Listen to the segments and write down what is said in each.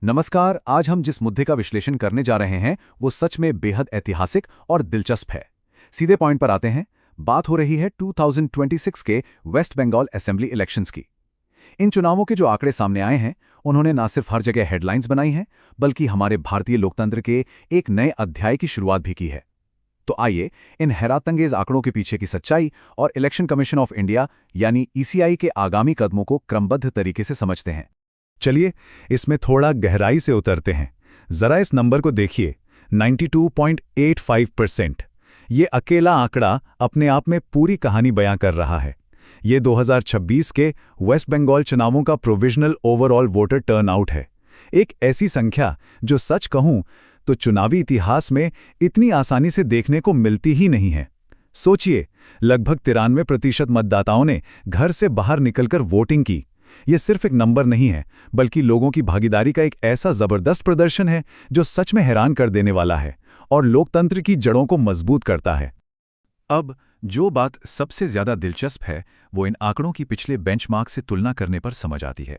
नमस्कार। आज हम जिस मुद्दे का विश्लेषण करने जा रहे हैं वो सच में बेहद ऐतिहासिक और दिलचस्प है। सीधे पॉइंट पर आते हैं। बात हो रही है 2026 के वेस्ट बंगाल असेंबली इलेक्शंस की। इन चुनावों के जो आंकड़े सामने आए हैं उन्होंने न सिर्फ हर जगह हेडलाइंस बनाई हैं बल्कि हमारे भारतीय लोकतंत्र के एक नए अध्याय की शुरुआत भी की है। तो आइए इन हैरातंगेज आंकड़ों के पीछे की सच्चाई और इलेक्शन कमीशन ऑफ इंडिया यानी ईसीआई के आगामी कदमों को क्रमबद्ध तरीके से समझते हैं। चलिए इसमें थोड़ा गहराई से उतरते हैं। जरा इस नंबर को देखिए, 92.85%। ये अकेला आंकड़ा अपने आप में पूरी कहानी बयां कर रहा है। ये 2026 के वेस्ट बंगाल चुनावों का प्रोविजनल ओवरऑल वोटर टर्नआउट है। एक ऐसी संख्या जो सच कहूं तो चुनावी इतिहास में इतनी आसानी से देखने को मिलती ही नहीं है। सोचिए, लगभग 93% मतदाताओं ने घर से बाहर निकलकर वोटिंग की। ये सिर्फ एक नंबर नहीं है बल्कि लोगों की भागीदारी का एक ऐसा जबरदस्त प्रदर्शन है जो सच में हैरान कर देने वाला है और लोकतंत्र की जड़ों को मजबूत करता है। अब जो बात सबसे ज्यादा दिलचस्प है वो इन आंकड़ों की पिछले बेंचमार्क से तुलना करने पर समझ आती है।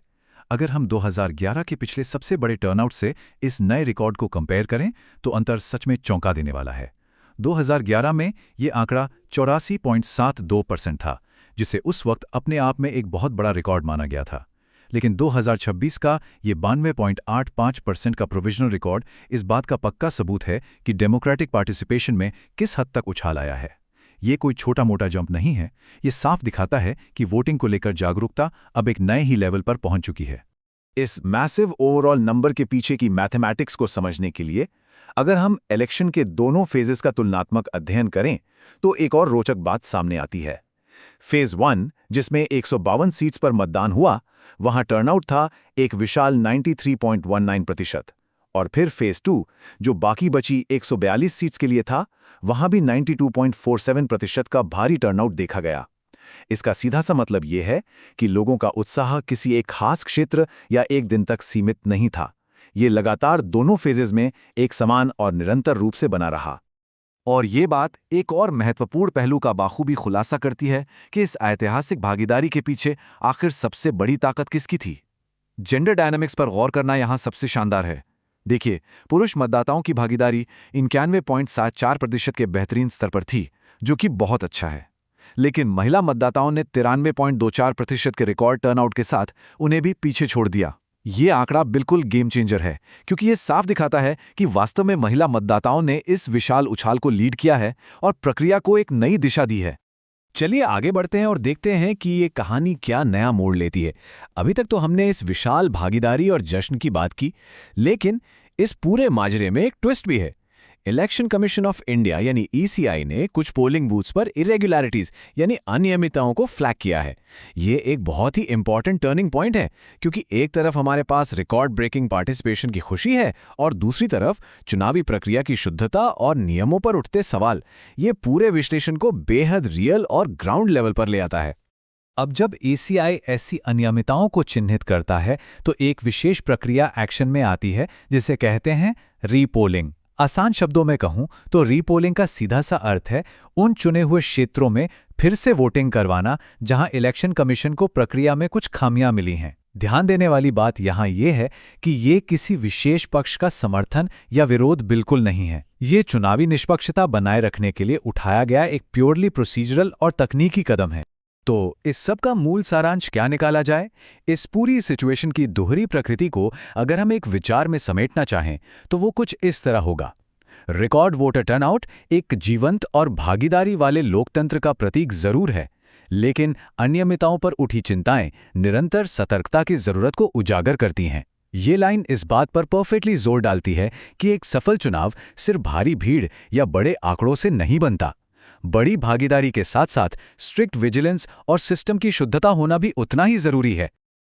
अगर हम 2011 के पिछले सबसे बड़े टर्नआउट से इस नए रिकॉर्ड को कंपेयर करें तो अंतर सच में चौंका देने वाला है। 2011 में ये आंकड़ा 84.72% था, जिसे उस वक्त अपने आप में एक बहुत बड़ा रिकॉर्ड माना गया था। लेकिन 2026 का ये 92.85% का प्रोविजनल रिकॉर्ड इस बात का पक्का सबूत है कि डेमोक्रेटिक पार्टिसिपेशन में किस हद तक उछाल आया है। ये कोई छोटा मोटा जंप नहीं है, ये साफ दिखाता है कि वोटिंग को लेकर जागरूकता अब एक नए ही लेवल पर पहुंच चुकी है। इस मैसिव ओवरऑल नंबर के पीछे की मैथमेटिक्स को समझने के लिए अगर हम इलेक्शन के दोनों फेजेस का तुलनात्मक अध्ययन करें तो एक और रोचक बात सामने आती है। फेज 1, जिसमें 152 सीट्स पर मतदान हुआ, वहां टर्नआउट था एक विशाल 93.19%। और फिर फेज 2, जो बाकी बची 142 सीट्स के लिए था, वहां भी 92.47% का भारी टर्नआउट देखा गया। इसका सीधा सा मतलब यह है कि लोगों का उत्साह किसी एक खास क्षेत्र या एक दिन तक सीमित नहीं था। ये लगातार दोनों फेजेस में एक समान और निरंतर रूप से बना रहा। और ये बात एक और महत्वपूर्ण पहलू का बाखूबी खुलासा करती है कि इस ऐतिहासिक भागीदारी के पीछे आखिर सबसे बड़ी ताकत किसकी थी। जेंडर डायनामिक्स पर गौर करना यहां सबसे शानदार है। देखिए, पुरुष मतदाताओं की भागीदारी 91.74% के बेहतरीन स्तर पर थी, जो कि बहुत अच्छा है। लेकिन महिला मतदाताओं ने 93.24% के रिकॉर्ड टर्नआउट के साथ उन्हें भी पीछे छोड़ दिया। ये आंकड़ा बिल्कुल गेम चेंजर है, क्योंकि ये साफ दिखाता है कि वास्तव में महिला मतदाताओं ने इस विशाल उछाल को लीड किया है और प्रक्रिया को एक नई दिशा दी है। चलिए आगे बढ़ते हैं और देखते हैं कि ये कहानी क्या नया मोड़ लेती है। अभी तक तो हमने इस विशाल भागीदारी और जश्न की बात की, लेकिन इस पूरे माजरे में एक ट्विस्ट भी है। इलेक्शन कमीशन ऑफ इंडिया यानी ईसीआई ने कुछ पोलिंग बूथ्स पर इरेगुलरिटीज यानी अनियमितताओं को फ्लैग किया है। ये एक बहुत ही इंपॉर्टेंट टर्निंग पॉइंट है, क्योंकि एक तरफ हमारे पास रिकॉर्ड ब्रेकिंग पार्टिसिपेशन की खुशी है और दूसरी तरफ चुनावी प्रक्रिया की शुद्धता और नियमों पर उठते सवाल। ये पूरे विश्लेषण को बेहद रियल और ग्राउंड लेवल पर ले आता है। अब जब ईसीआई ऐसी अनियमितताओं को चिन्हित करता है तो एक विशेष प्रक्रिया एक्शन में आती है जिसे कहते हैं रीपोलिंग। आसान शब्दों में कहूं तो रीपोलिंग का सीधा सा अर्थ है उन चुने हुए क्षेत्रों में फिर से वोटिंग करवाना जहां इलेक्शन कमीशन को प्रक्रिया में कुछ खामियां मिली हैं। ध्यान देने वाली बात यहां यह है कि ये किसी विशेष पक्ष का समर्थन या विरोध बिल्कुल नहीं है। ये चुनावी निष्पक्षता बनाए रखने के लिए उठाया गया एक प्योरली प्रोसीजरल और तकनीकी कदम है। तो इस सब का मूल सारांश क्या निकाला जाए? इस पूरी सिचुएशन की दोहरी प्रकृति को अगर हम एक विचार में समेटना चाहें तो वो कुछ इस तरह होगा। रिकॉर्ड वोटर टर्नआउट एक जीवंत और भागीदारी वाले लोकतंत्र का प्रतीक जरूर है, लेकिन अनियमितताओं पर उठी चिंताएं निरंतर सतर्कता की जरूरत को उजागर करती हैं। ये लाइन इस बात पर परफेक्टली जोर डालती है कि एक सफल चुनाव सिर्फ भारी भीड़ या बड़े आंकड़ों से नहीं बनता। बड़ी भागीदारी के साथ साथ स्ट्रिक्ट विजिलेंस और सिस्टम की शुद्धता होना भी उतना ही जरूरी है।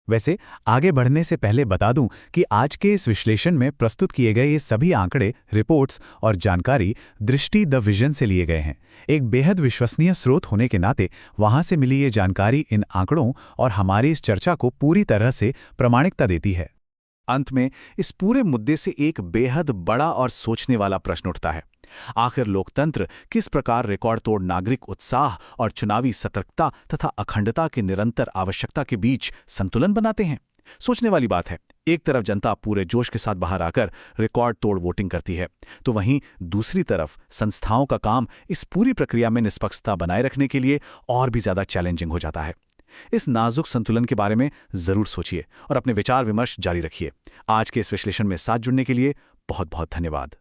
वैसे आगे बढ़ने से पहले बता दूं कि आज के इस विश्लेषण में प्रस्तुत किए गए ये सभी आंकड़े, रिपोर्ट्स और जानकारी दृष्टि द विजन से लिए गए हैं। एक बेहद विश्वसनीय स्रोत होने के नाते वहां से मिली ये जानकारी इन आंकड़ों और हमारी इस चर्चा को पूरी तरह से प्रामाणिकता देती है। अंत में इस पूरे मुद्दे से एक बेहद बड़ा और सोचने वाला प्रश्न उठता है। आखिर लोकतंत्र किस प्रकार रिकॉर्ड तोड़ नागरिक उत्साह और चुनावी सतर्कता तथा अखंडता की निरंतर आवश्यकता के बीच संतुलन बनाते हैं? सोचने वाली बात है। एक तरफ जनता पूरे जोश के साथ बाहर आकर रिकॉर्ड तोड़ वोटिंग करती है, तो वहीं दूसरी तरफ संस्थाओं का काम इस पूरी प्रक्रिया में निष्पक्षता बनाए रखने के लिए और भी ज्यादा चैलेंजिंग हो जाता है। इस नाजुक संतुलन के बारे में जरूर सोचिए और अपने विचार विमर्श जारी रखिए। आज के इस विश्लेषण में साथ जुड़ने के लिए बहुत बहुत धन्यवाद।